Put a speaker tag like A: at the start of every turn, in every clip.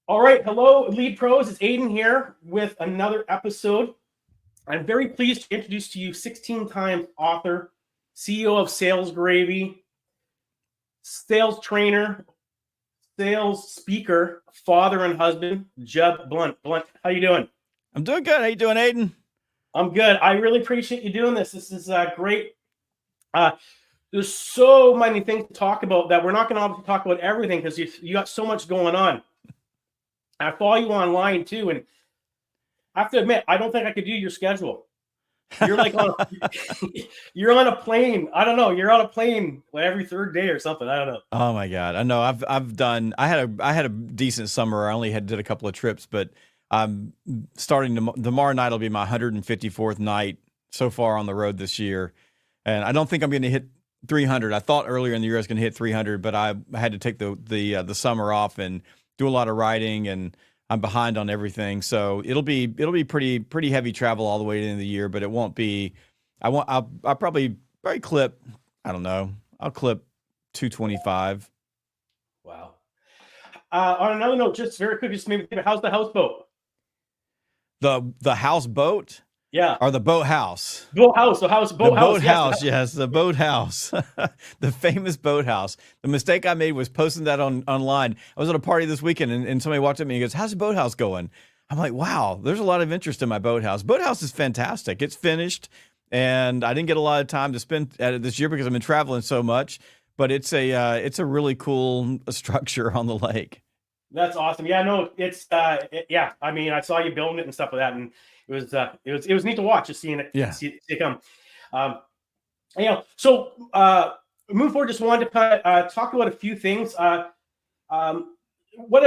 A: All right. Hello, Lead Pros. It's Aiden here with another episode. I'm very pleased to introduce to you 16-time author, CEO of Sales Gravy, sales trainer, sales speaker, father and husband, Jeb Blount. Blount, how you doing?
B: I'm doing good. How you doing, Aiden?
A: I'm good. I really appreciate you doing this. This is great. Uh, there's so many things to talk about that we're not going to talk about everything because you got so much going on. I follow you online too, and I have to admit, I don't think I could do your schedule. You're like on you're on a plane. I don't know. You're on a plane every third day or something. I don't know.
B: Oh my God. I know I've done I had a decent summer. I only did a couple of trips, but I'm starting tomorrow night will be my 154th night so far on the road this year. And I don't think I'm going to hit 300. I thought earlier in the year I was going to hit 300, but I had to take the summer off and do a lot of writing, and I'm behind on everything. So it'll be pretty heavy travel all the way into the year, but it won't be. I'll probably clip. I don't know. I'll clip 225.
A: Wow. On another note, just very quick, just maybe how's the houseboat?
B: The houseboat
A: Yeah,
B: or the boat house?
A: boat house. The house,
B: The
A: boat house.
B: boat
A: Yes.
B: house, yes, the boat house, the famous boat house. The mistake I made was posting that online. I was at a party this weekend, and somebody walked up to me and goes, "How's the boat house going?" I'm like, "Wow, there's a lot of interest in my boat house. Boat house is fantastic. It's finished, and I didn't get a lot of time to spend at it this year because I've been traveling so much. But it's a really cool structure on the lake."
A: That's awesome. Yeah, no, yeah. I mean, I saw you building it and stuff like that, and it was neat to watch, just seeing it,
B: Yeah.
A: see it come. Um, so moving forward, just wanted to kind of talk about a few things. What I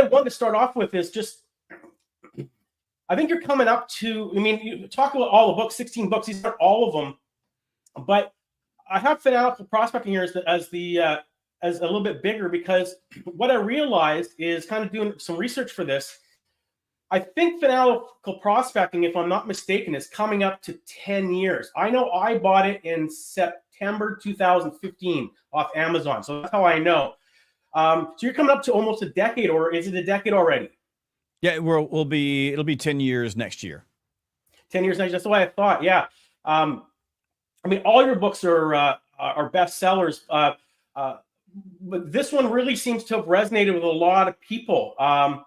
A: wanted to start off with is just, I think you're coming up to, I mean, you talk about all the books, 16 books, these aren't all of them, but I have fanatical prospecting here as a little bit bigger because what I realized is kind of doing some research for this. I think fanatical prospecting, if I'm not mistaken, is coming up to 10 years. I know I bought it in September 2015 off Amazon. So that's how I know. So you're coming up to almost a decade, or is it a decade already?
B: Yeah, it'll be 10 years next year.
A: 10 years next. That's the way I thought. Yeah. I mean, all your books are bestsellers. But this one really seems to have resonated with a lot of people. Uh,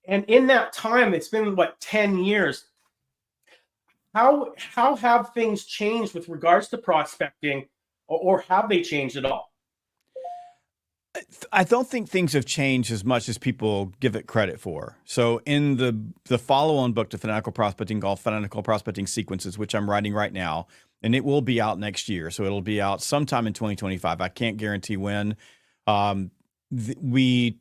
A: and in that time, it's been what, 10 years. How have things changed with regards to prospecting, or have they changed at all?
B: I don't think things have changed as much as people give it credit for. So in the follow-on book to Fanatical Prospecting called Fanatical Prospecting Sequences, which I'm writing right now, and it will be out next year. So it'll be out sometime in 2025. I can't guarantee when. Um, we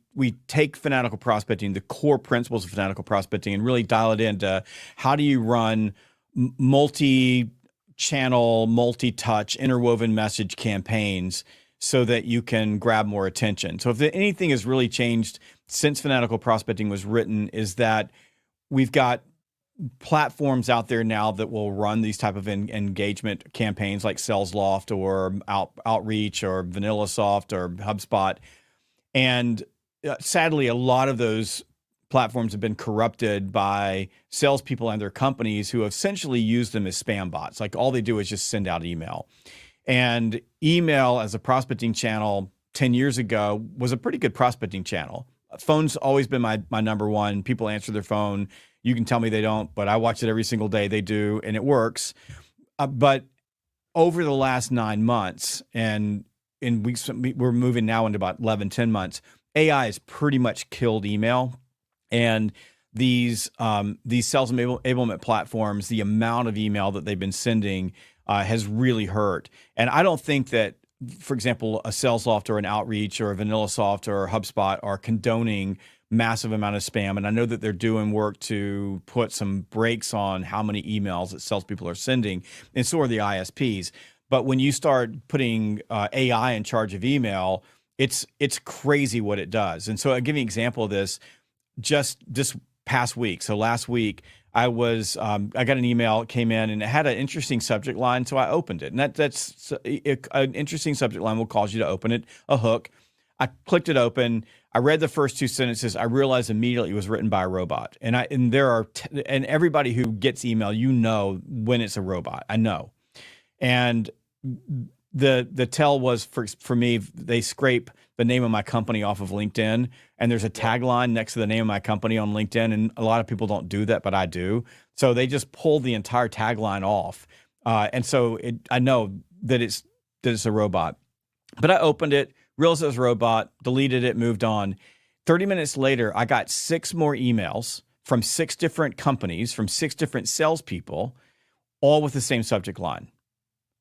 B: take fanatical prospecting, the core principles of fanatical prospecting, and really dial it into how do you run multi-channel, multi-touch, interwoven message campaigns so that you can grab more attention. So if anything has really changed since fanatical prospecting was written, is that we've got platforms out there now that will run these type of engagement campaigns like SalesLoft or Outreach or VanillaSoft or HubSpot. And sadly, a lot of those platforms have been corrupted by salespeople and their companies who have essentially used them as spam bots. Like all they do is just send out email. And email as a prospecting channel 10 years ago was a pretty good prospecting channel. Phone's always been my number one. People answer their phone. You can tell me they don't, but I watch it every single day. They do, and it works. But over the last 9 months, and we're moving now into about 11, 10 months, AI has pretty much killed email. And these sales enablement platforms, the amount of email that they've been sending has really hurt. And I don't think that, for example, a SalesLoft or an Outreach or a VanillaSoft or HubSpot are condoning massive amount of spam. And I know that they're doing work to put some brakes on how many emails that salespeople are sending, and so are the ISPs. But when you start putting AI in charge of email, it's crazy what it does. And so I'll give you an example of this just this past week. So last week, I got an email, it came in, and it had an interesting subject line, so I opened it. And that's an interesting subject line will cause you to open it, a hook. I clicked it open. I read the first two sentences. I realized immediately it was written by a robot. And there are, and everybody who gets email, when it's a robot. I know. And the tell was for me, they scrape the name of my company off of LinkedIn, and there's a tagline next to the name of my company on LinkedIn, and a lot of people don't do that, but I do. So they just pulled the entire tagline off, and so I know that it's a robot. But I opened it, realized it was a robot, deleted it, moved on. 30 minutes later, I got 6 more emails from 6 different companies, from 6 different salespeople, all with the same subject line.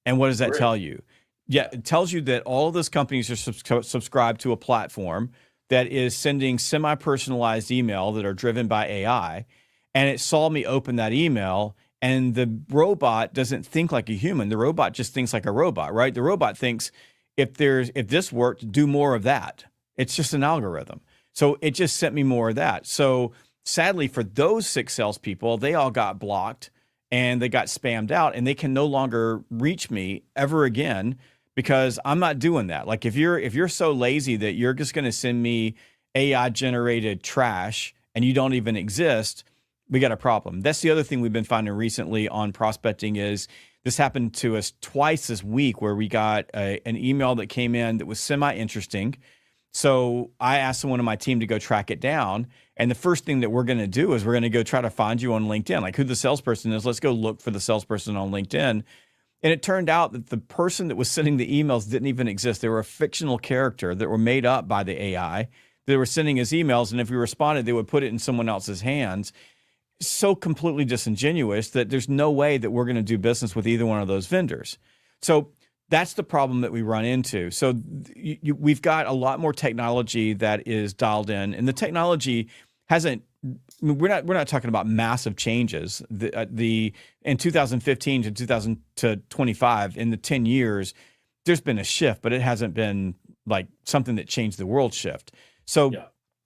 B: And what does that tell you? Yeah, it tells you that all of those companies are subscribed to a platform that is sending semi-personalized email that are driven by AI. And it saw me open that email, and the robot doesn't think like a human. The robot just thinks like a robot, right? The robot thinks, if this worked, do more of that. It's just an algorithm. So it just sent me more of that. So sadly for those 6 salespeople, they all got blocked and they got spammed out, and they can no longer reach me ever again because I'm not doing that. Like if you're so lazy that you're just going to send me AI generated trash and you don't even exist, we got a problem. That's the other thing we've been finding recently on prospecting is this happened to us twice this week where we got an email that came in that was semi-interesting. So I asked someone on my team to go track it down. And the first thing that we're going to do is we're going to go try to find you on LinkedIn, like who the salesperson is. Let's go look for the salesperson on LinkedIn. And it turned out that the person that was sending the emails didn't even exist. They were a fictional character that were made up by the AI. They were sending us emails, and if we responded, they would put it in someone else's hands. So completely disingenuous that there's no way that we're going to do business with either one of those vendors. So that's the problem that we run into. So we've got a lot more technology that is dialed in, and the technology hasn't. We're not talking about massive changes. In 2015 to 2025, in the 10 years, there's been a shift, but it hasn't been like something that changed the world shift. So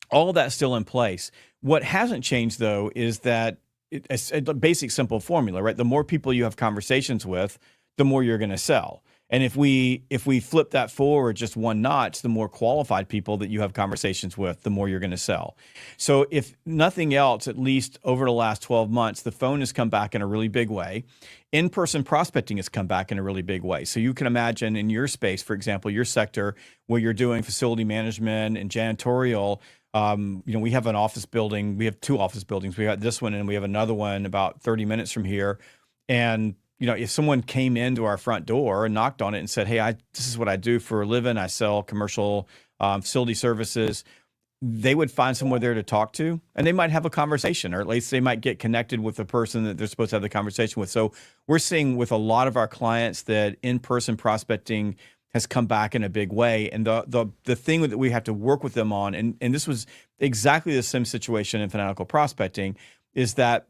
B: all of that's still in place. What hasn't changed, though, is that it's a basic, simple formula, right? The more people you have conversations with, the more you're going to sell. And if we flip that forward just one notch, the more qualified people that you have conversations with, the more you're going to sell. So if nothing else, at least over the last 12 months, the phone has come back in a really big way. In-person prospecting has come back in a really big way. So you can imagine in your space, for example, your sector, where you're doing facility management and janitorial. We have an office building. We have 2 office buildings. We got this one, and we have another one about 30 minutes from here. And if someone came into our front door and knocked on it and said, "Hey, this is what I do for a living. I sell commercial facility services," they would find someone there to talk to, and they might have a conversation, or at least they might get connected with the person that they're supposed to have the conversation with. So we're seeing with a lot of our clients that in-person prospecting has come back in a big way. And the thing that we have to work with them on, and this was exactly the same situation in fanatical prospecting, is that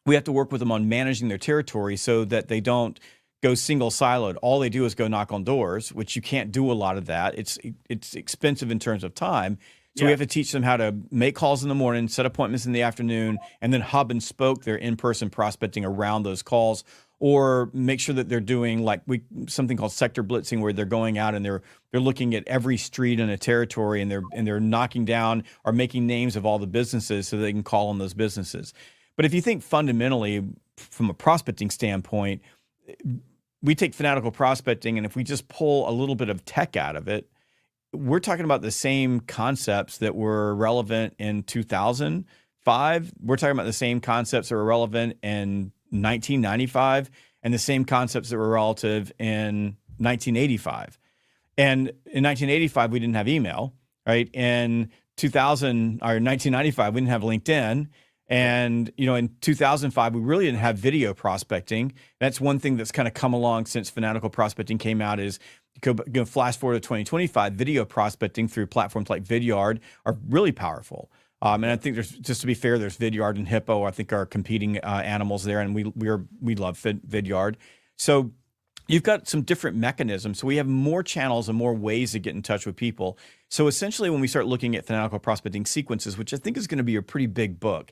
B: we have to work with them on managing their territory so that they don't go single siloed. All they do is go knock on doors, which you can't do a lot of that. It's expensive in terms of time. So we have to teach them how to make calls in the morning, set appointments in the afternoon, and then hub and spoke their in-person prospecting around those calls, or make sure that they're doing something called sector blitzing, where they're going out and they're looking at every street in a territory, and they're knocking down or making names of all the businesses so they can call on those businesses. But if you think fundamentally from a prospecting standpoint, we take fanatical prospecting, and if we just pull a little bit of tech out of it, we're talking about the same concepts that were relevant in 2005. We're talking about the same concepts that were relevant in 1995, and the same concepts that were relative in 1985. And in 1985, we didn't have email, right? In 1995, we didn't have LinkedIn. And, in 2005, we really didn't have video prospecting. That's one thing that's kind of come along since fanatical prospecting came out is, go flash forward to 2025, video prospecting through platforms like Vidyard are really powerful. And I think just to be fair, there's Vidyard and Hippo, I think, are competing animals there, and we love Vidyard. So you've got some different mechanisms. So we have more channels and more ways to get in touch with people. So essentially, when we start looking at fanatical prospecting sequences, which I think is going to be a pretty big book,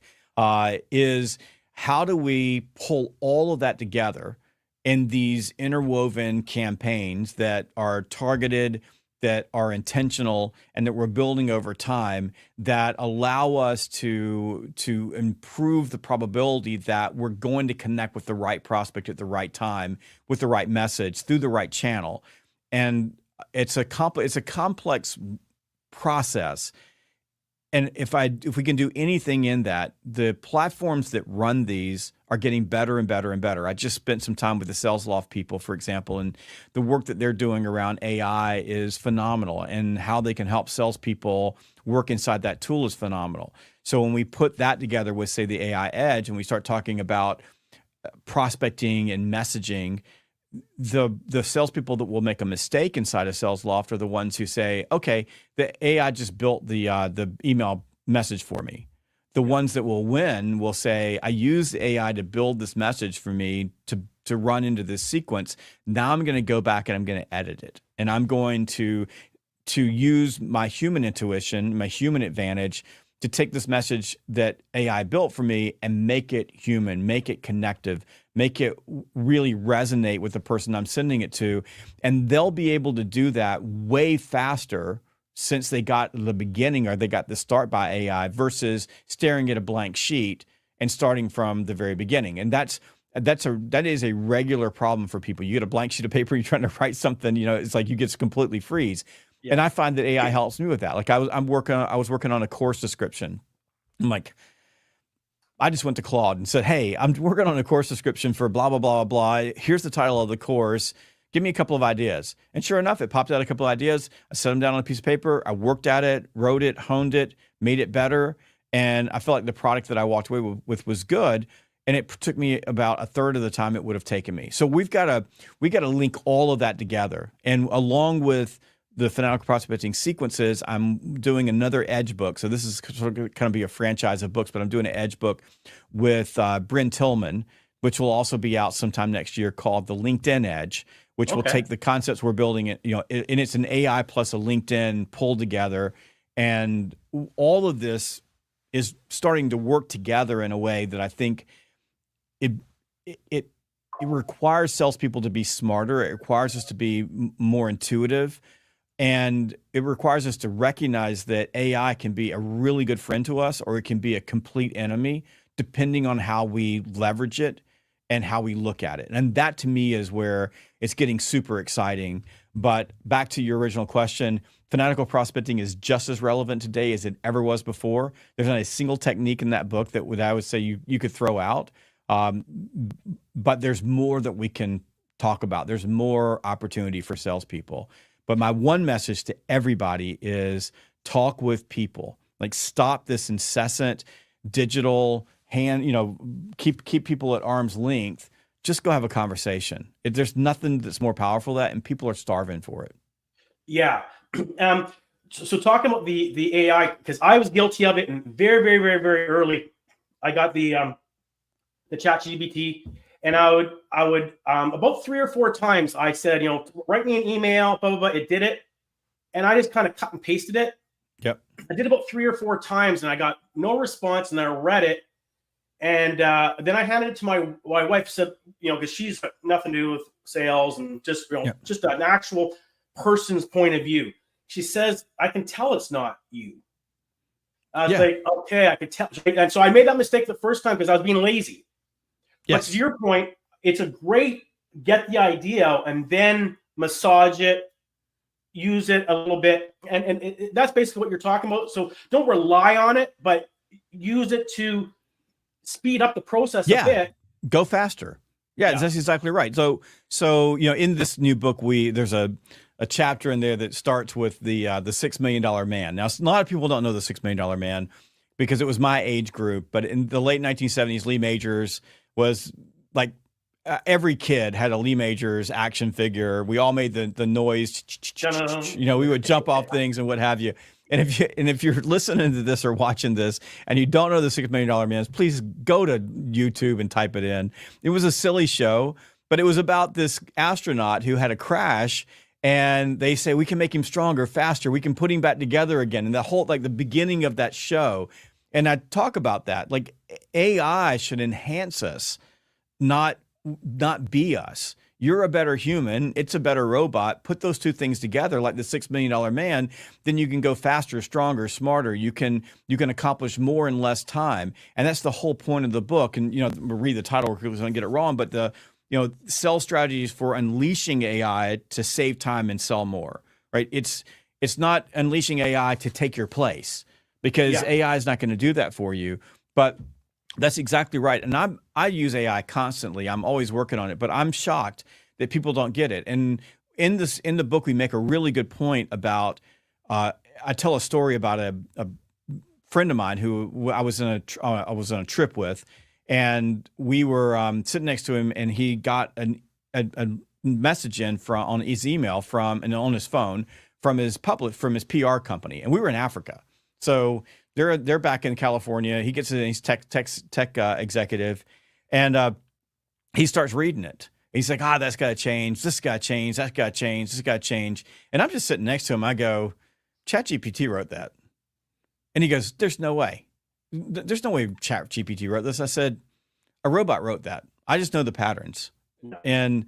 B: is how do we pull all of that together in these interwoven campaigns that are targeted that are intentional and that we're building over time that allow us to improve the probability that we're going to connect with the right prospect at the right time with the right message through the right channel. And it's a complex process. And if we can do anything in that, the platforms that run these are getting better and better and better. I just spent some time with the Sales Loft people, for example, and the work that they're doing around AI is phenomenal, and how they can help salespeople work inside that tool is phenomenal. So when we put that together with, say, the AI Edge, and we start talking about prospecting and messaging, the salespeople that will make a mistake inside of Sales Loft are the ones who say, okay, the AI just built the email message for me. The ones that will win will say, I used AI to build this message for me to run into this sequence. Now I'm going to go back and I'm going to edit it. And I'm going to use my human intuition, my human advantage to take this message that AI built for me and make it human, make it connective, make it really resonate with the person I'm sending it to. And they'll be able to do that way faster since they got the beginning, or they got the start by AI, versus staring at a blank sheet and starting from the very beginning. And that is a regular problem for people. You get a blank sheet of paper, you're trying to write something, it's like you get to completely freeze. Yeah. And I find that AI helps me with that. Like I was working on a course description. I'm like, I just went to Claude and said, hey, I'm working on a course description for blah, blah, blah, blah. Here's the title of the course. Give me a couple of ideas. And sure enough, it popped out a couple of ideas. I set them down on a piece of paper. I worked at it, wrote it, honed it, made it better. And I felt like the product that I walked away with was good. And it took me about a third of the time it would have taken me. So we got to link all of that together. And along with the fanatical prospecting sequences, I'm doing another Edge book. So this is sort of kind of be a franchise of books, but I'm doing an Edge book with Bryn Tillman, which will also be out sometime next year, called the LinkedIn Edge, which will take the concepts we're building, and it's an AI plus a LinkedIn pulled together. And all of this is starting to work together in a way that I think it requires salespeople to be smarter. It requires us to be more intuitive. And it requires us to recognize that AI can be a really good friend to us, or it can be a complete enemy, depending on how we leverage it and how we look at it. And that, to me, is where it's getting super exciting. But back to your original question, fanatical prospecting is just as relevant today as it ever was before. There's not a single technique in that book that I would say you could throw out. But there's more that we can talk about. There's more opportunity for salespeople. But my one message to everybody is talk with people. Like, stop this incessant digital keep people at arm's length. Just go have a conversation. There's nothing that's more powerful than that, and people are starving for it.
A: Yeah. So talking about the AI, because I was guilty of it, and very, very, very, very early, I got the ChatGPT. And I would about 3 or 4 times I said, write me an email, blah, blah, blah. It did it. And I just kind of cut and pasted it.
B: Yep.
A: I did about 3 or 4 times, and I got no response, and I read it. And then I handed it to my wife, said, because she's got nothing to do with sales and just, just an actual person's point of view. She says, I can tell it's not you. I was like, okay, I could tell. And so I made that mistake the first time because I was being lazy. Yes. But to your point, it's a great get the idea and then massage it, use it a little bit. And that's basically what you're talking about. So don't rely on it, but use it to speed up the process a bit.
B: Go faster. Yeah, that's exactly right. So in this new book, there's a chapter in there that starts with the $6 Million Man. Now, a lot of people don't know the $6 Million Man because it was my age group, but in the late 1970s, Lee Majors was like every kid had a Lee Majors action figure. We all made the noise. We would jump off things and what have you. And if you're listening to this or watching this and you don't know the $6 Million Man, please go to YouTube and type it in. It was a silly show, but it was about this astronaut who had a crash, and they say we can make him stronger, faster. We can put him back together again. And the whole, like the beginning of that show. And I talk about that, like AI should enhance us, not be us. You're a better human. It's a better robot. Put those two things together, like the $6 million man, then you can go faster, stronger, smarter. You can accomplish more in less time. And that's the whole point of the book. And, we'll read the title because I'm going to get it wrong, but sell strategies for unleashing AI to save time and sell more, right? It's not unleashing AI to take your place, because AI is not going to do that for you. But that's exactly right. And I use AI constantly. I'm always working on it, but I'm shocked that people don't get it. And in the book, we make a really good point about, I tell a story about a friend of mine who I was on a trip with, and we were sitting next to him, and he got a message on his email and on his phone from his PR company. And we were in Africa. So they're back in California. He gets it, and he's tech executive, and he starts reading it. He's like, that's got to change. This got to change. That's got to change. This got to change. And I'm just sitting next to him. I go, ChatGPT wrote that. And he goes, there's no way. There's no way ChatGPT wrote this. I said, a robot wrote that. I just know the patterns. No. And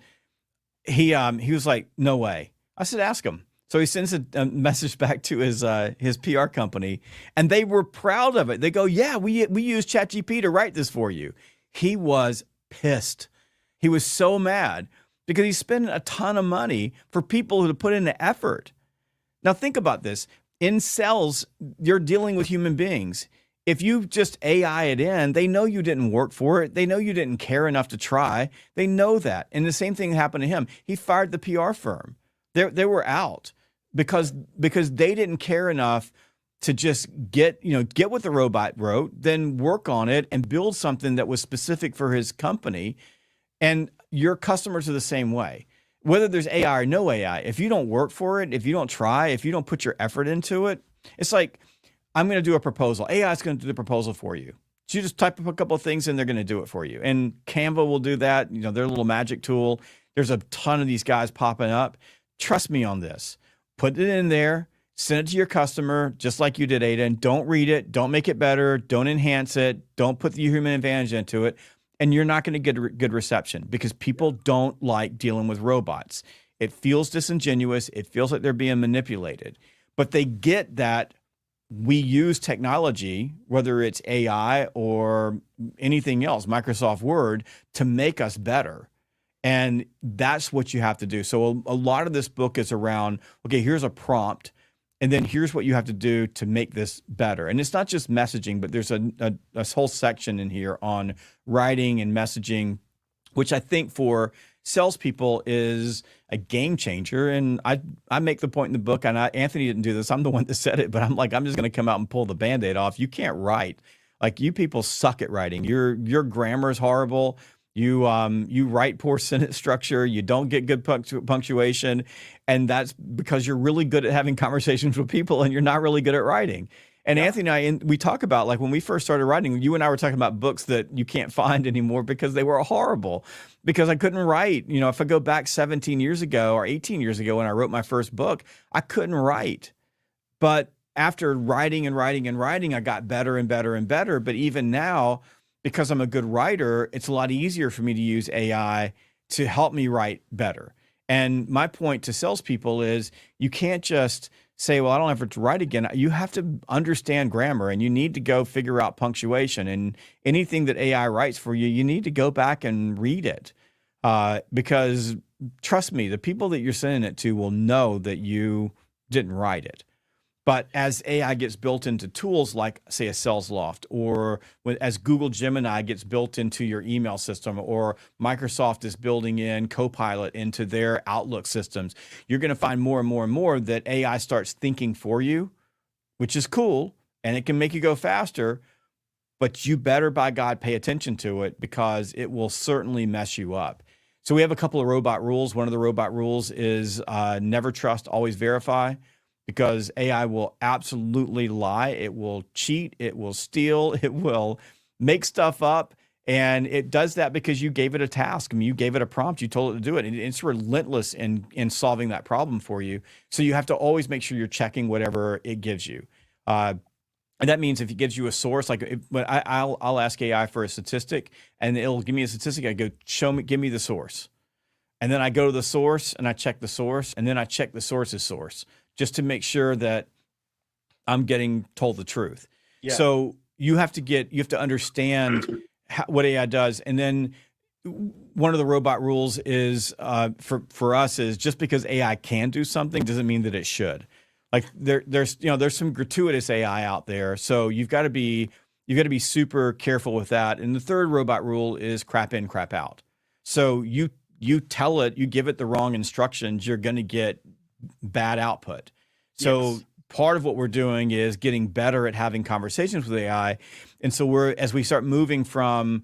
B: he was like, no way. I said, ask him. So he sends a message back to his PR company, and they were proud of it. They go, yeah, we used ChatGPT to write this for you. He was pissed. He was so mad because he's spending a ton of money for people to put in the effort. Now think about this. In sales, you're dealing with human beings. If you just AI it in, they know you didn't work for it. They know you didn't care enough to try. They know that. And the same thing happened to him. He fired the PR firm. They were out because they didn't care enough to just get what the robot wrote, then work on it and build something that was specific for his company. And your customers are the same way. Whether there's AI or no AI, if you don't work for it, if you don't try, if you don't put your effort into it, it's like, I'm going to do a proposal. AI is going to do the proposal for you. So you just type up a couple of things and they're going to do it for you. And Canva will do that. Their little magic tool. There's a ton of these guys popping up. Trust me on this. Put it in there, send it to your customer, just like you did, Ada, and don't read it. Don't make it better. Don't enhance it. Don't put the human advantage into it. And you're not going to get a good reception because people don't like dealing with robots. It feels disingenuous. It feels like they're being manipulated. But they get that we use technology, whether it's AI or anything else, Microsoft Word, to make us better. And that's what you have to do. So a lot of this book is around, okay, here's a prompt, and then here's what you have to do to make this better. And it's not just messaging, but there's a whole section in here on writing and messaging, which I think for salespeople is a game changer. And I make the point in the book, and Anthony didn't do this. I'm the one that said it, but I'm just going to come out and pull the Band-Aid off. You can't write. Like, you people suck at writing. Your grammar is horrible. You write poor sentence structure. You don't get good punctuation. And that's because you're really good at having conversations with people and you're not really good at writing. And yeah. Anthony and I, we talk about, like, when we first started writing, you and I were talking about books that you can't find anymore because they were horrible, because I couldn't write. If I go back 17 years ago or 18 years ago when I wrote my first book, I couldn't write. But after writing and writing and writing, I got better and better and better. But even now, because I'm a good writer, it's a lot easier for me to use AI to help me write better. And my point to salespeople is, you can't just say, well, I don't have to write again. You have to understand grammar, and you need to go figure out punctuation. And anything that AI writes for you, you need to go back and read it. Because trust me, the people that you're sending it to will know that you didn't write it. But as AI gets built into tools like, say, a SalesLoft, or as Google Gemini gets built into your email system, or Microsoft is building in Copilot into their Outlook systems, you're going to find more and more and more that AI starts thinking for you, which is cool, and it can make you go faster. But you better, by God, pay attention to it, because it will certainly mess you up. So we have a couple of robot rules. One of the robot rules is never trust, always verify. Because AI will absolutely lie. It will cheat. It will steal. It will make stuff up. And it does that because you gave it a task. I mean, you gave it a prompt. You told it to do it. And it's relentless in solving that problem for you. So you have to always make sure you're checking whatever it gives you. And that means if it gives you a source, like I'll ask AI for a statistic, and it'll give me a statistic. I go, give me the source. and then I go to the source and I check the source, and then I check the source's source just to make sure that I'm getting told the truth.
A: Yeah.
B: So you have to understand what AI does. And then one of the robot rules is for us is just because AI can do something doesn't mean that it should. Like there's some gratuitous AI out there. So you've got to be super careful with that. And the third robot rule is crap in, crap out. So you tell it, you give it the wrong instructions, you're going to get bad output. So
A: Yes.
B: part of what we're doing is getting better at having conversations with AI. And so as we start moving from,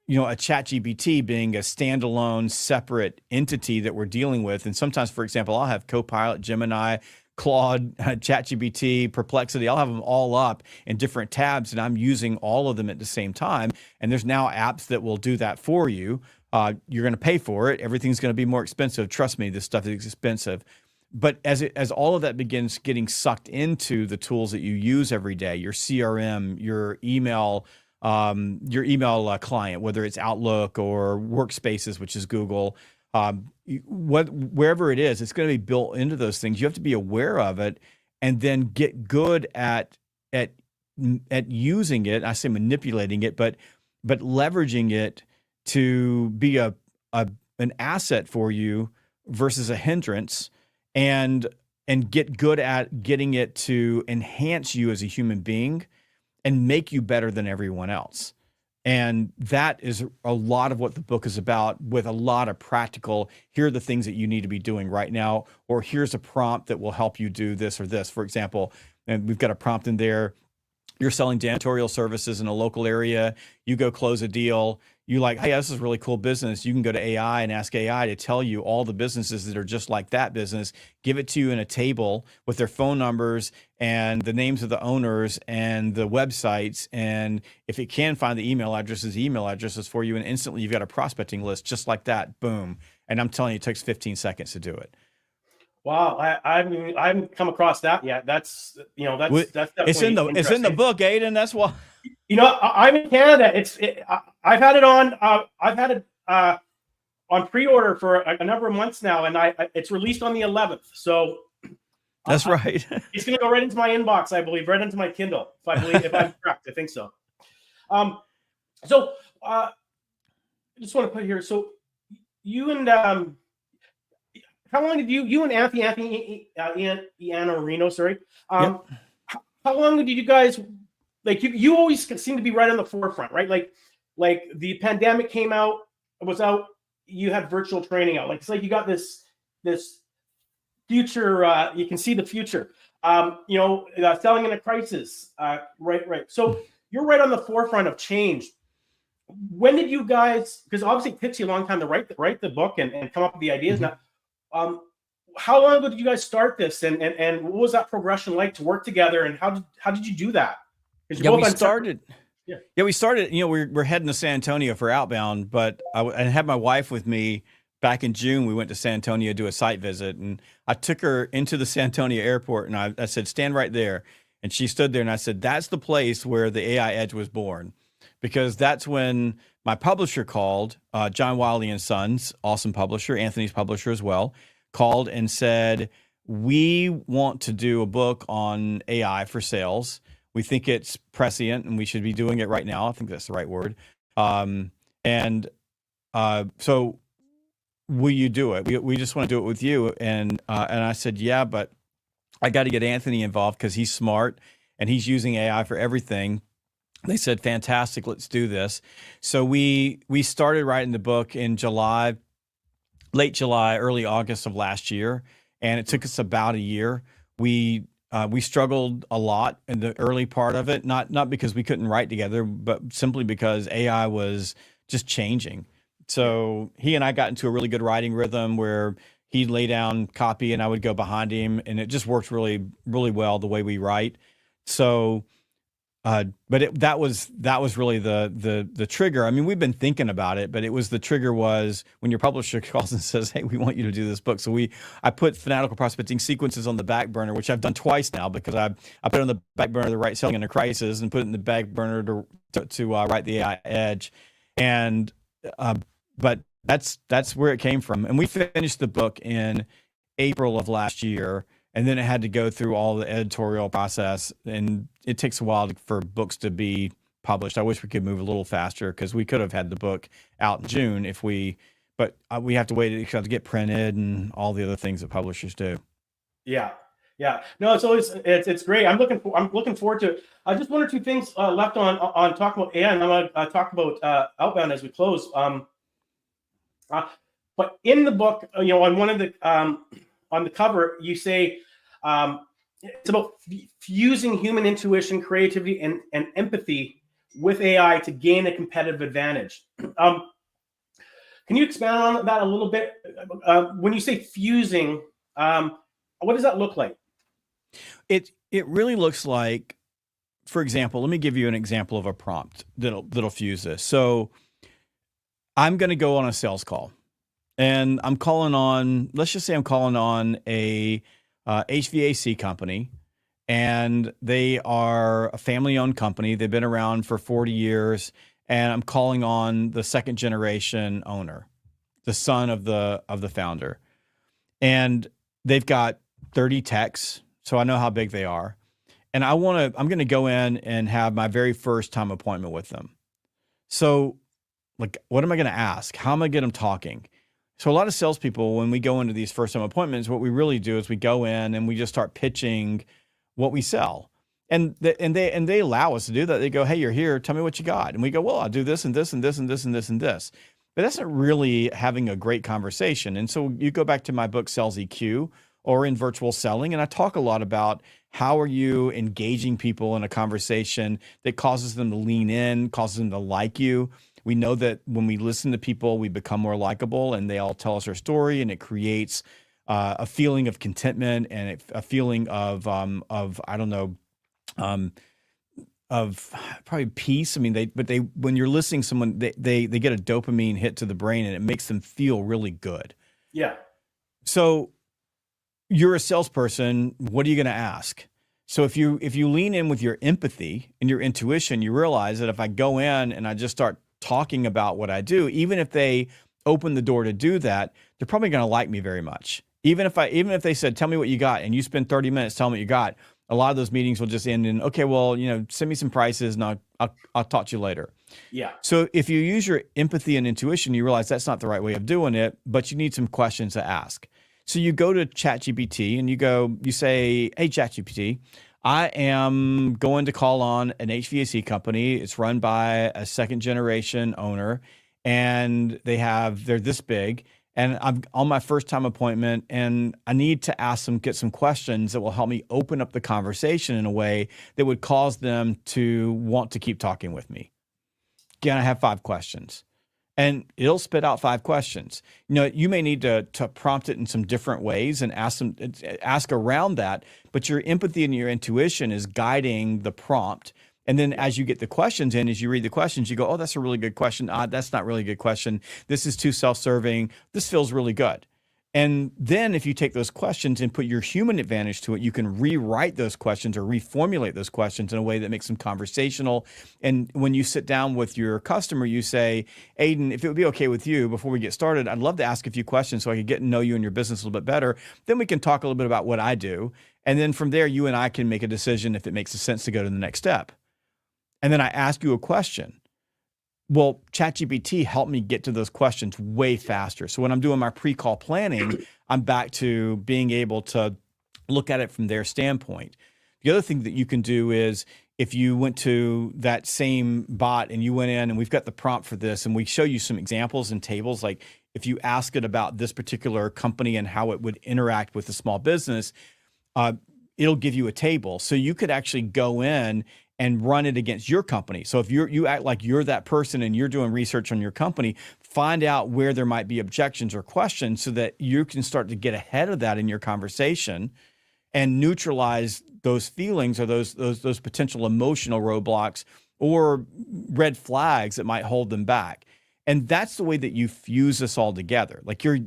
B: a ChatGPT being a standalone separate entity that we're dealing with. And sometimes, for example, I'll have Copilot, Gemini, Claude, ChatGPT, Perplexity. I'll have them all up in different tabs, and I'm using all of them at the same time. And there's now apps that will do that for you. You're going to pay for it. Everything's going to be more expensive. Trust me, this stuff is expensive. But as all of that begins getting sucked into the tools that you use every day, your CRM, your email client, whether it's Outlook or Workspaces, which is Google, wherever it is, it's going to be built into those things. You have to be aware of it, and then get good at using it. I say manipulating it, but leveraging it to be an asset for you versus a hindrance, and get good at getting it to enhance you as a human being and make you better than everyone else. And that is a lot of what the book is about, with a lot of practical, here are the things that you need to be doing right now, or here's a prompt that will help you do this or this. For example, and we've got a prompt in there. You're selling janitorial services in a local area. You go close a deal. You like, hey, this is a really cool business. You can go to AI and ask AI to tell you all the businesses that are just like that business, give it to you in a table with their phone numbers and the names of the owners and the websites. And if it can find the email addresses for you, and instantly you've got a prospecting list just like that. Boom. And I'm telling you, it takes 15 seconds to do it.
A: Wow, I haven't come across that yet. That's definitely
B: it's in the book, Aiden. That's why.
A: I'm in Canada. I've had it on pre-order for a number of months now, and it's released on the 11th. So
B: that's right.
A: It's going to go right into my inbox, I believe, right into my Kindle. If I'm correct, I think so. I just want to put here. So you and how long did you and Anthony Iannarino, sorry.
B: Yep.
A: How long did you guys, like, you always seem to be right on the forefront, right? Like the pandemic was out, you had virtual training out. Like, it's like you got this future, you can see the future. Selling in a crisis. Right. So you're right on the forefront of change. When did you guys, because obviously it takes you a long time to write the book and come up with the ideas.
B: Mm-hmm.
A: Now, how long ago did you guys start this, and what was that progression like to work together, and how did you do that?
B: We started. We're heading to San Antonio for Outbound, but I had my wife with me back in June. We went to San Antonio to do a site visit, and I took her into the San Antonio airport, and I said, stand right there. And she stood there, and I said, that's the place where the AI Edge was born, because that's when my publisher called, John Wiley and Sons, awesome publisher, Anthony's publisher as well, called and said, we want to do a book on AI for sales. We think it's prescient and we should be doing it right now. I think that's the right word. So will you do it? We just want to do it with you. And I said, yeah, but I got to get Anthony involved because he's smart and he's using AI for everything. They said, fantastic, let's do this. So we started writing the book in July, late July, early August of last year. And it took us about a year. We struggled a lot in the early part of it, not because we couldn't write together, but simply because AI was just changing. So he and I got into a really good writing rhythm where he'd lay down copy and I would go behind him, and it just worked really, really well the way we write. So, that was really the trigger. I mean, we've been thinking about it, but it was the trigger was when your publisher calls and says, "Hey, we want you to do this book." So I put Fanatical Prospecting Sequences on the back burner, which I've done twice now because I put it on the back burner to write Selling in a Crisis, and put it in the back burner to write the AI Edge, and but That's where it came from. And we finished the book in April of last year, and then it had to go through all the editorial process, and it takes a while for books to be published. I wish we could move a little faster because we could have had the book out in June if we, but we have to wait to get printed and all the other things that publishers do.
A: Yeah. Yeah. No, it's great. I'm looking forward to it. Just one or two things left on talking about AI, and I'm going to talk about Outbound as we close. But in the book, on one of the on the cover, you say it's about fusing human intuition, creativity, and empathy with AI to gain a competitive advantage. Can you expand on that a little bit? When you say fusing, what does that look like?
B: It really looks like, for example, let me give you an example of a prompt that'll fuse this. So I'm going to go on a sales call, and I'm calling on, let's just say I'm calling on a HVAC company, and they are a family-owned company. They've been around for 40 years, and I'm calling on the second generation owner, the son of the founder. And they've got 30 techs, so I know how big they are. And I'm going to go in and have my very first time appointment with them. So, like, what am I going to ask? How am I going to get them talking? So a lot of salespeople, when we go into these first time appointments, what we really do is we go in and we just start pitching what we sell. And they allow us to do that. They go, hey, you're here. Tell me what you got. And we go, well, I'll do this and this and this and this and this and this. But that's not really having a great conversation. And so you go back to my book, Sales EQ, or in virtual selling, and I talk a lot about how are you engaging people in a conversation that causes them to lean in, causes them to like you. We know that when we listen to people, we become more likable, and they all tell us their story, and it creates a feeling of contentment and a feeling of I don't know, of probably peace. I mean, when you're listening to someone, they get a dopamine hit to the brain, and it makes them feel really good.
A: Yeah.
B: So you're a salesperson. What are you going to ask? So if you lean in with your empathy and your intuition, you realize that if I go in and I just start talking about what I do, even if they open the door to do that, they're probably going to like me very much. Even if they said, tell me what you got, and you spend 30 minutes telling me what you got, a lot of those meetings will just end in, okay, well, send me some prices and I'll talk to you later.
A: Yeah.
B: So if you use your empathy and intuition, you realize that's not the right way of doing it, but you need some questions to ask. So you go to ChatGPT and you say, hey, ChatGPT, I am going to call on an HVAC company. It's run by a second generation owner, and they're this big. And I'm on my first time appointment, and I need to get some questions that will help me open up the conversation in a way that would cause them to want to keep talking with me. Again, I have 5 questions. And it'll spit out 5 questions. You may need to prompt it in some different ways and ask around that, but your empathy and your intuition is guiding the prompt. And then as you get the questions in, as you read the questions, you go, oh, that's a really good question. That's not really a good question. This is too self-serving. This feels really good. And then if you take those questions and put your human advantage to it, you can rewrite those questions or reformulate those questions in a way that makes them conversational. And when you sit down with your customer, you say, Aiden, if it would be okay with you, before we get started, I'd love to ask a few questions so I could get to know you and your business a little bit better. Then we can talk a little bit about what I do. And then from there, you and I can make a decision if it makes sense to go to the next step. And then I ask you a question. Well, ChatGPT helped me get to those questions way faster. So when I'm doing my pre-call planning, I'm back to being able to look at it from their standpoint. The other thing that you can do is if you went to that same bot and you went in and we've got the prompt for this and we show you some examples and tables, like if you ask it about this particular company and how it would interact with a small business, it'll give you a table. So you could actually go in and run it against your company. So if you act like you're that person and you're doing research on your company, find out where there might be objections or questions so that you can start to get ahead of that in your conversation and neutralize those feelings or those potential emotional roadblocks or red flags that might hold them back. And that's the way that you fuse this all together. Like you're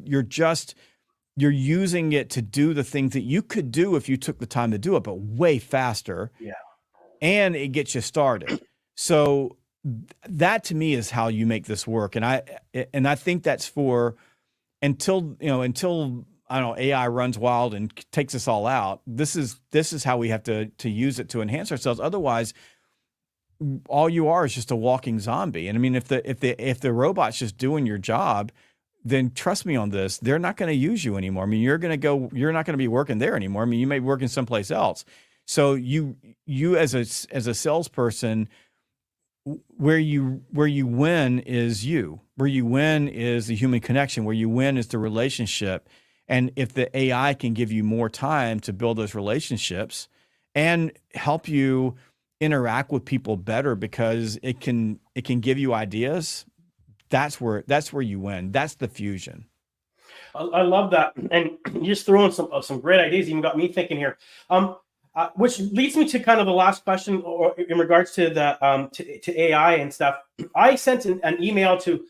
B: using it to do the things that you could do if you took the time to do it, but way faster.
A: Yeah.
B: And it gets you started. So that to me is how you make this work. And I think that's for until I don't know, AI runs wild and takes us all out. This is how we have to use it to enhance ourselves. Otherwise, all you are is just a walking zombie. And I mean, if the robot's just doing your job, then trust me on this, they're not going to use you anymore. I mean, you're not going to be working there anymore. I mean, you may be working someplace else. So you as a salesperson, where you win is you. Where you win is the human connection. Where you win is the relationship. And if the AI can give you more time to build those relationships and help you interact with people better because it can give you ideas, that's where you win. That's the fusion.
A: I love that, and you just throw in some great ideas. Even got me thinking here. Which leads me to kind of the last question, or in regards to the to AI and stuff. I sent an email to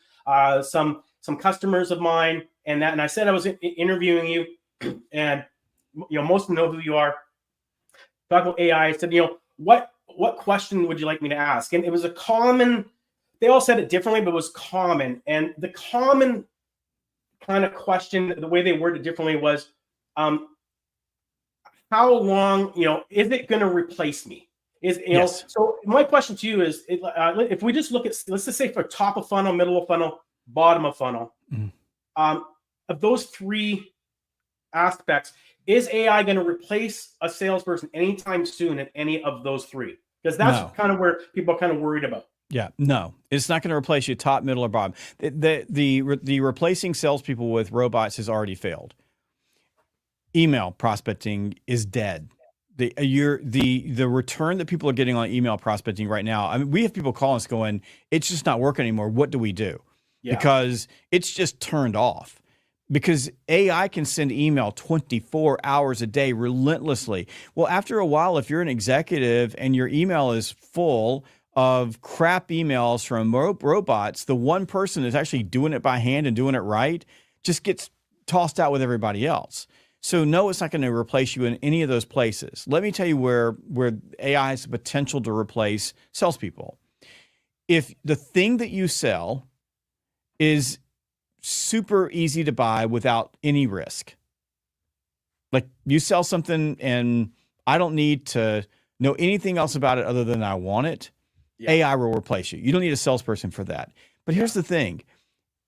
A: some customers of mine, and I said I was interviewing you, and most of them know who you are. Talk about AI. I said, what question would you like me to ask? And it was a common. They all said it differently, but it was common. And the common kind of question, the way they worded it differently, was, how long, is it going to replace me?
B: Yes.
A: So my question to you is, if we just look at, let's just say for top of funnel, middle of funnel, bottom of funnel, of those three aspects, is AI going to replace a salesperson anytime soon at any of those three? Because that's kind of where people are kind of worried about.
B: Yeah, no, it's not going to replace you top, middle, or bottom. The replacing salespeople with robots has already failed. Email prospecting is dead. The return that people are getting on email prospecting right now, I mean, we have people calling us going, it's just not working anymore. What do we do? Yeah. Because it's just turned off. Because AI can send email 24 hours a day relentlessly. Well, after a while, if you're an executive and your email is full of crap emails from robots, the one person that's actually doing it by hand and doing it right just gets tossed out with everybody else. So no, it's not going to replace you in any of those places. Let me tell you where AI has the potential to replace salespeople. If the thing that you sell is super easy to buy without any risk, like you sell something and I don't need to know anything else about it other than I want it, AI will replace you. You don't need a salesperson for that. But here's the thing.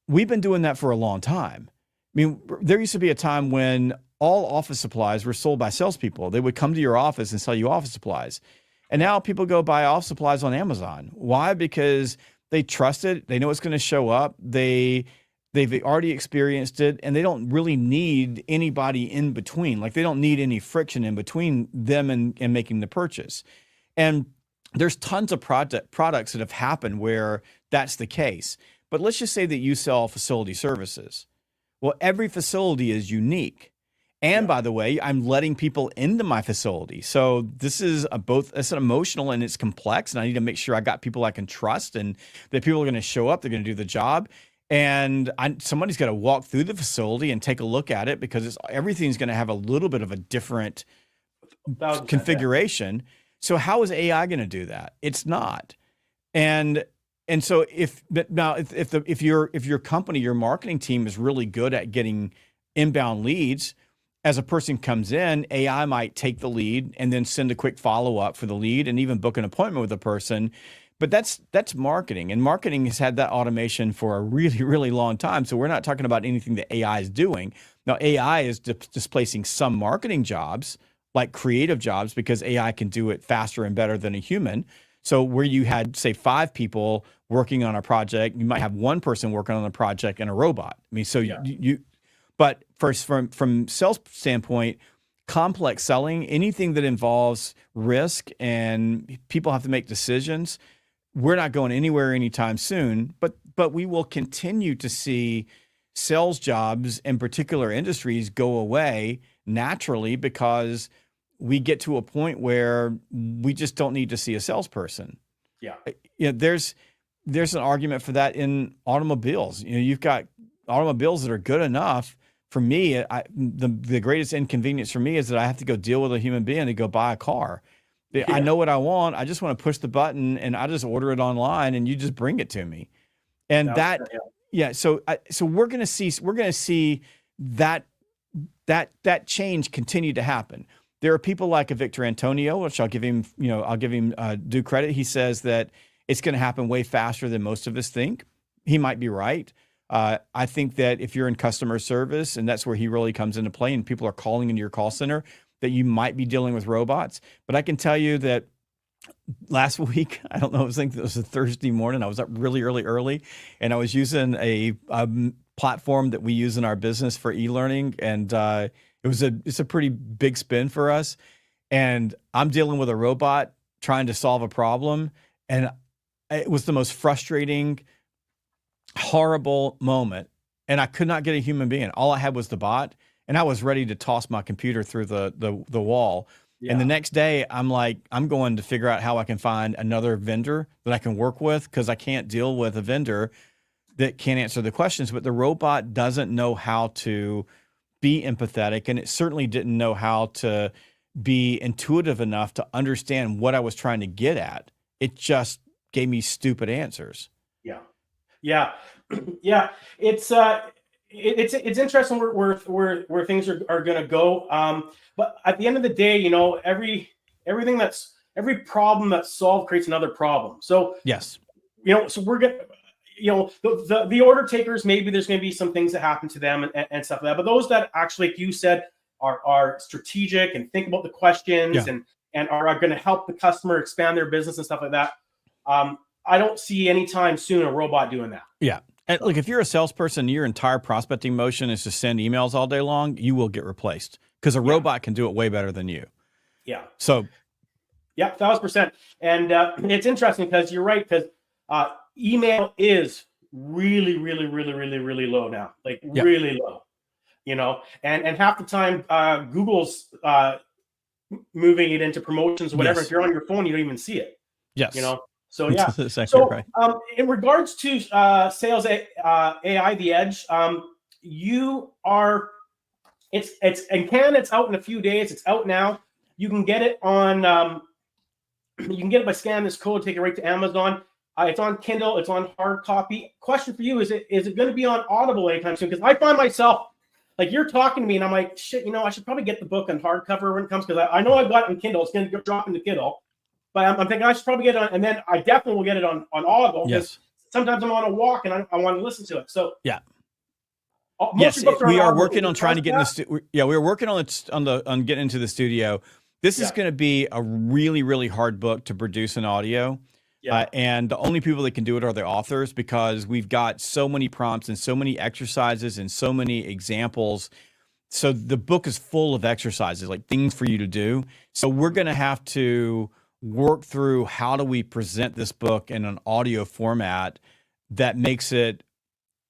B: We've been doing that for a long time. I mean, there used to be a time when all office supplies were sold by salespeople. They would come to your office and sell you office supplies. And now people go buy office supplies on Amazon. Why? Because they trust it. They know it's going to show up. They've already experienced it, and they don't really need anybody in between. Like, they don't need any friction in between them and making the purchase. And there's tons of products that have happened where that's the case. But let's just say that you sell facility services. Well, every facility is unique. And by the way, I'm letting people into my facility. So this is it's an emotional and it's complex. And I need to make sure I got people I can trust and that people are going to show up. They're going to do the job. And somebody's got to walk through the facility and take a look at it because everything's going to have a little bit of a different configuration. So how is AI going to do that? It's not. And so if your company, your marketing team is really good at getting inbound leads, as a person comes in, AI might take the lead and then send a quick follow-up for the lead and even book an appointment with a person. But that's marketing, and marketing has had that automation for a really, really long time. So we're not talking about anything that AI is doing. Now, AI is displacing some marketing jobs, like creative jobs, because AI can do it faster and better than a human. So where you had, say, 5 people working on a project, you might have one person working on the project and a robot. I mean, so but first, from sales standpoint, complex selling, anything that involves risk and people have to make decisions, we're not going anywhere anytime soon. But we will continue to see sales jobs in particular industries go away naturally because we get to a point where we just don't need to see a salesperson. Yeah. There's an argument for that in automobiles. You've got automobiles that are good enough. For me, the greatest inconvenience for me is that I have to go deal with a human being to go buy a car. I know what I want. I just want to push the button and I just order it online and you just bring it to me. And so we're going to see that change continue to happen. There are people like a Victor Antonio, which I'll give him due credit. He says that it's going to happen way faster than most of us think. He might be right. I think that if you're in customer service, and that's where he really comes into play, and people are calling into your call center, that you might be dealing with robots. But I can tell you that last week, I don't know, I think it was a Thursday morning. I was up really early, and I was using a platform that we use in our business for e-learning, and it's a pretty big spin for us. And I'm dealing with a robot trying to solve a problem, and it was the most frustrating, horrible moment. And I could not get a human being. All I had was the bot, and I was ready to toss my computer through the wall. And the next day, I'm going to figure out how I can find another vendor that I can work with, because I can't deal with a vendor that can't answer the questions. But the robot doesn't know how to be empathetic, and it certainly didn't know how to be intuitive enough to understand what I was trying to get at. It just gave me stupid answers.
A: Yeah. It's interesting where things are going to go. But at the end of the day, every problem that's solved creates another problem. So
B: yes,
A: so we're going to, the order takers, maybe there's going to be some things that happen to them and stuff like that. But those that actually, like you said, are strategic and think about the questions and are going to help the customer expand their business and stuff like that. I don't see anytime soon a robot doing that.
B: Yeah. And look, if you're a salesperson, your entire prospecting motion is to send emails all day long, you will get replaced, because a robot can do it way better than you.
A: Yeah.
B: So,
A: 1,000%. And it's interesting because you're right, because email is really low now, like really low, and half the time Google's moving it into promotions or whatever. If you're on your phone, you don't even see it.
B: Yes.
A: So yeah.
B: Exactly right.
A: In regards to sales AI, the Edge, you are. It's in Canada. It's out in a few days. It's out now. You can get it on. You can get it by scanning this code. Take it right to Amazon. It's on Kindle. It's on hard copy. Question for you: Is it going to be on Audible anytime soon? Because I find myself, like, you're talking to me, and I'm like, shit. I should probably get the book on hardcover when it comes, because I know I've got it on Kindle. It's going to drop into Kindle. But I'm thinking I should probably get it on, and then I definitely will get it on Audible.
B: Yes.
A: Sometimes I'm on a walk and I want to listen to it. So
B: yeah. Yes, we are working on trying to get in the we're working on getting into the studio. This is going to be a really hard book to produce in audio. Yeah. And the only people that can do it are the authors, because we've got so many prompts and so many exercises and so many examples. So the book is full of exercises, like things for you to do. So we're going to have to work through how do we present this book in an audio format that makes it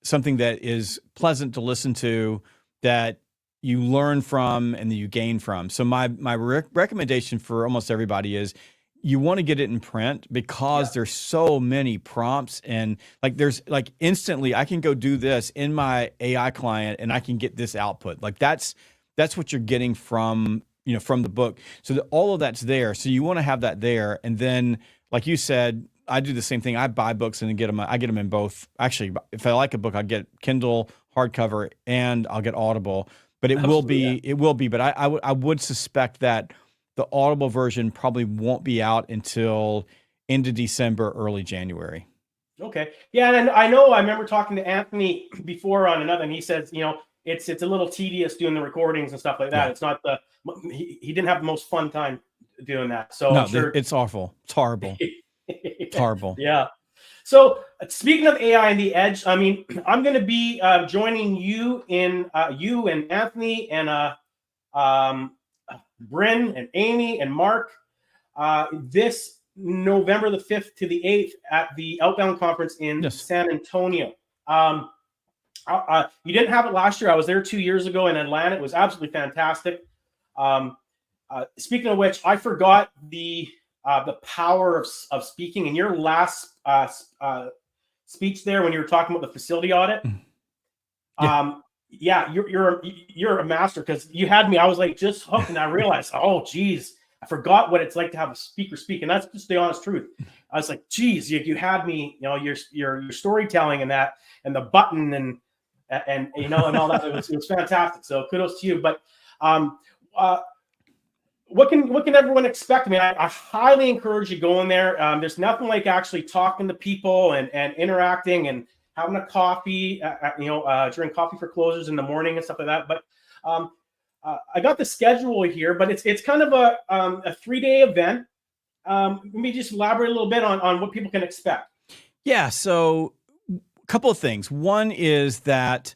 B: something that is pleasant to listen to, that you learn from and that you gain from. So my recommendation for almost everybody is you want to get it in print, because there's so many prompts, and there's instantly I can go do this in my AI client and I can get this output. Like that's what you're getting from the book. So all of that's there. So you want to have that there. And then, like you said, I do the same thing. I buy books and I get them in both. Actually, if I like a book, I get Kindle hardcover and I'll get Audible. But it will be. But I would suspect that the Audible version probably won't be out until into December, early January.
A: Okay. Yeah, and I remember talking to Anthony before on another, and he says, it's a little tedious doing the recordings and stuff like that. Yeah. It's not he didn't have the most fun time doing that. So
B: no, it's awful. It's horrible. It's horrible.
A: Yeah. So speaking of AI and the Edge, I'm going to be joining you and Anthony and Bryn and Amy and Mark this November the 5th to the 8th at the Outbound Conference in San Antonio. You didn't have it last year. I was there 2 years ago in Atlanta. It was absolutely fantastic. Speaking of which, I forgot the power of speaking. In your last speech there, when you were talking about the facility audit, you're a master, because you had me. I was like just hooked, and I realized, oh geez, I forgot what it's like to have a speaker speak, and that's just the honest truth. I was like, geez, you had me, your storytelling and that, and the button and and all that. It was fantastic. So kudos to you. But what can everyone expect? I mean, I highly encourage you going there. There's nothing like actually talking to people and interacting and having a coffee, during coffee for closers in the morning and stuff like that. But I got the schedule here, but it's kind of a 3-day event. Let me just elaborate a little bit on what people can expect.
B: Yeah. So a couple of things. One is that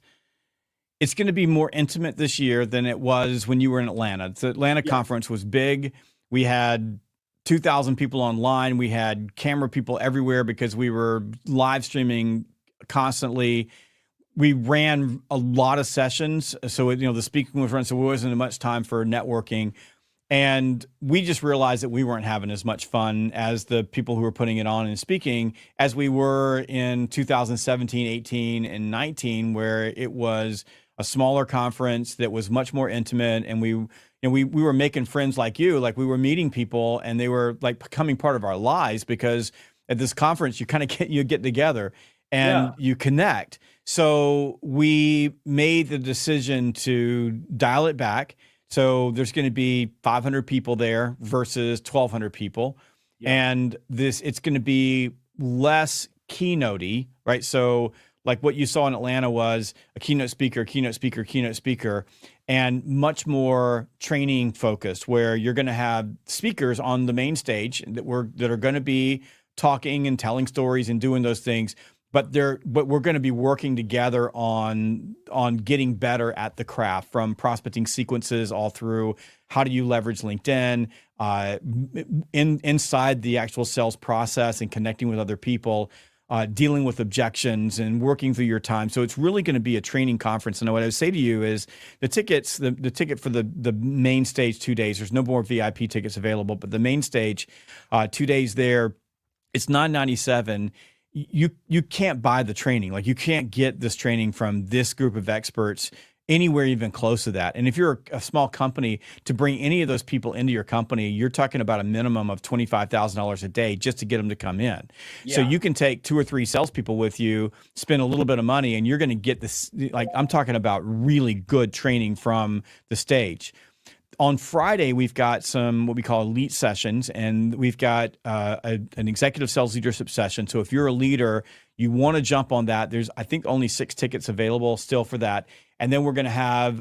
B: it's going to be more intimate this year than it was when you were in Atlanta. The Atlanta conference was big. We had 2,000 people online. We had camera people everywhere because we were live streaming constantly. We ran a lot of sessions. So, the speaking was run, so there wasn't much time for networking. And we just realized that we weren't having as much fun as the people who were putting it on and speaking as we were in 2017, 18, and 19, where it was a smaller conference that was much more intimate. And we were making friends like you, like we were meeting people and they were like becoming part of our lives, because at this conference, you kind of get together and you connect. So we made the decision to dial it back. So there's going to be 500 people there versus 1,200 people. And it's going to be less keynote-y, right? So like what you saw in Atlanta was a keynote speaker, and much more training focused, where you're going to have speakers on the main stage that are going to be talking and telling stories and doing those things. But we're going to be working together on getting better at the craft, from prospecting sequences all through how do you leverage LinkedIn inside the actual sales process and connecting with other people, dealing with objections and working through your time. So it's really going to be a training conference. And what I would say to you is the ticket for the main stage 2 days, there's no more VIP tickets available, but the main stage 2 days there, it's $997. You can't buy the training. Like, you can't get this training from this group of experts anywhere even close to that. And if you're a small company, to bring any of those people into your company, you're talking about a minimum of $25,000 a day just to get them to come in. So you can take 2 or 3 salespeople with you, spend a little bit of money, and you're going to get this, like I'm talking about, really good training from the stage. On Friday, we've got some what we call elite sessions, and we've got an executive sales leadership session. So if you're a leader, you want to jump on that. There's, I think, only 6 tickets available still for that. And then we're going to have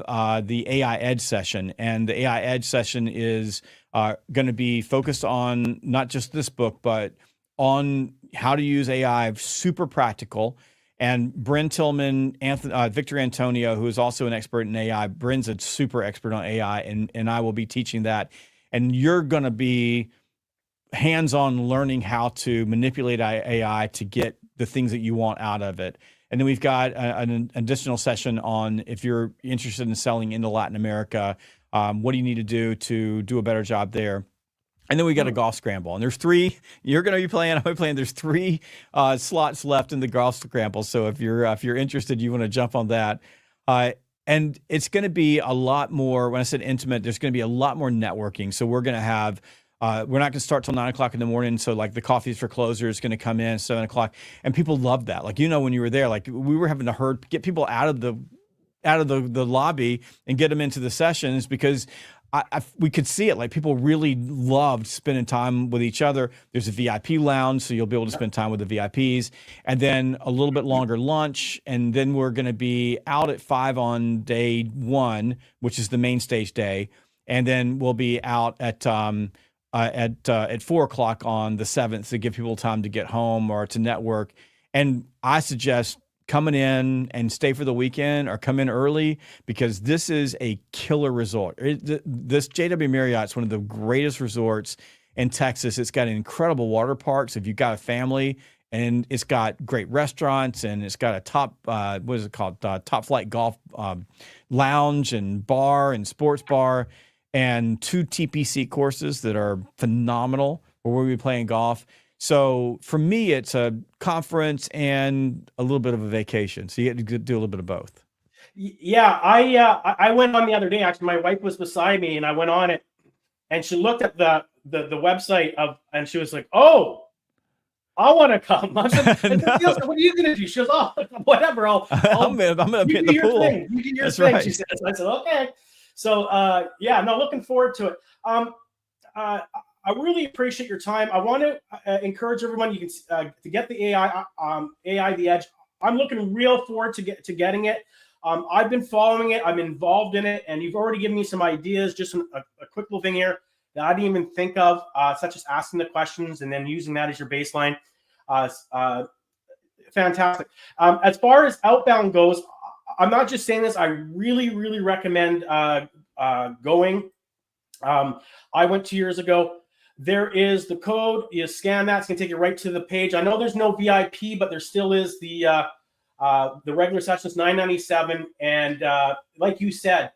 B: the AI Edge session. And the AI Edge session is going to be focused on not just this book, but on how to use AI, super practical. And Bryn Tillman, Victor Antonio, who is also an expert in AI, Bryn's a super expert on AI, and I will be teaching that. And you're going to be hands-on learning how to manipulate AI to get the things that you want out of it. And then we've got an additional session on, if you're interested in selling into Latin America, what do you need to do a better job there? And then we got a golf scramble, and there's 3. You're going to be playing. I'm playing. There's 3 slots left in the golf scramble. So if you're interested, you want to jump on that. And it's going to be a lot more. When I said intimate, there's going to be a lot more networking. So we're going to have. We're not going to start till 9 o'clock in the morning. So like the coffees for closers is going to come in at 7 o'clock, and people love that. Like, when you were there, like we were having to get people out of the lobby and get them into the sessions, because we could see it. Like, people really loved spending time with each other. There's a VIP lounge, so you'll be able to spend time with the VIPs, and then a little bit longer lunch. And then we're going to be out at 5 on day 1, which is the main stage day. And then we'll be out at 4 o'clock on the 7th to give people time to get home or to network. And I suggest coming in and stay for the weekend, or come in early, because this is a killer resort. This JW Marriott's one of the greatest resorts in Texas. It's got an incredible water park. So if you've got a family, and it's got great restaurants, and it's got a top flight golf lounge and bar and sports bar, and 2 TPC courses that are phenomenal, where we'll be playing golf. So for me, it's a conference and a little bit of a vacation. So you get to do a little bit of both.
A: Yeah, I went on the other day. Actually, my wife was beside me, and I went on it. and she looked at the website and she was like, "Oh, I want to come." I said,
B: No.
A: "What are you going to do?" She goes, "Oh, whatever.
B: I'm gonna be
A: you
B: at
A: do
B: the
A: your
B: pool.
A: thing. You do your
B: That's
A: thing."
B: right.
A: She says. I said, "Okay." So yeah, no, looking forward to it. I really appreciate your time. I want to encourage everyone. You can to get the AI the Edge. I'm looking real forward to getting it. I've been following it. I'm involved in it, and you've already given me some ideas. Just a quick little thing here that I didn't even think of, such as asking the questions and then using that as your baseline. Fantastic. As far as outbound goes, I'm not just saying this. I really, really recommend going. I went 2 years ago. There is the code. You scan that. It's going to take you right to the page. I know there's no VIP, but there still is the regular session is $9.97. And like you said,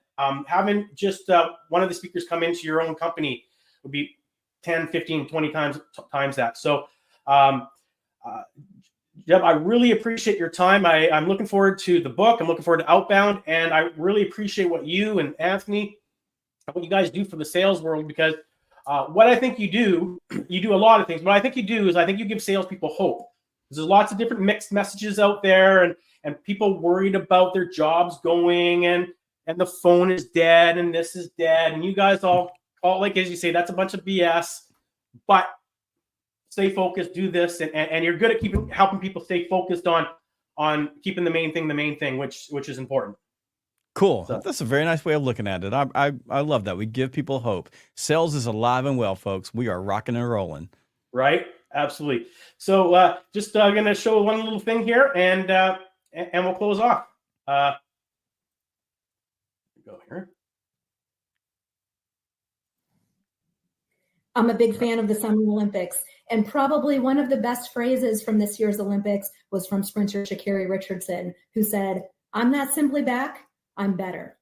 A: having just one of the speakers come into your own company would be 10, 15, 20 times that. So, Jeb, I really appreciate your time. I'm looking forward to the book. I'm looking forward to Outbound. And I really appreciate what you and Anthony, what you guys do for the sales world, because what I think you do a lot of things. What I think you do is I think you give salespeople hope. There's lots of different mixed messages out there, and people worried about their jobs going, and the phone is dead, and this is dead, and you guys all like, as you say, that's a bunch of BS. But stay focused, do this, and you're good at helping people stay focused on keeping the main thing, which is important.
B: Cool.
A: So.
B: That's a very nice way of looking at it. I love that. We give people hope. Sales is alive and well, folks. We are rocking and rolling.
A: Right. Absolutely. So just going to show one little thing here, and we'll close off. Go here.
C: I'm a big fan of the Summer Olympics, and probably one of the best phrases from this year's Olympics was from sprinter Sha'Carri Richardson, who said, "I'm not simply back, I'm better."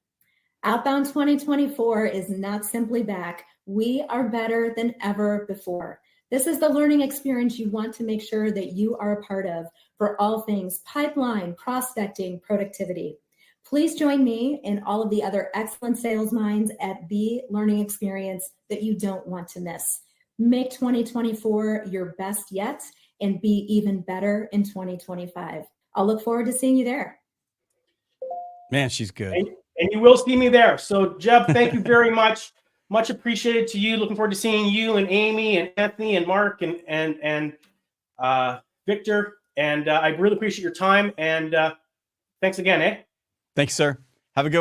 C: Outbound 2024 is not simply back. We are better than ever before. This is the learning experience you want to make sure that you are a part of for all things pipeline, prospecting, productivity. Please join me and all of the other excellent sales minds at the learning experience that you don't want to miss. Make 2024 your best yet and be even better in 2025. I'll look forward to seeing you there.
B: Man, she's good.
A: And you will see me there. So, Jeb, thank you very much. Much appreciated to you. Looking forward to seeing you and Amy and Anthony and Mark and Victor. And I really appreciate your time. And thanks again, eh?
B: Thanks, sir. Have a good one.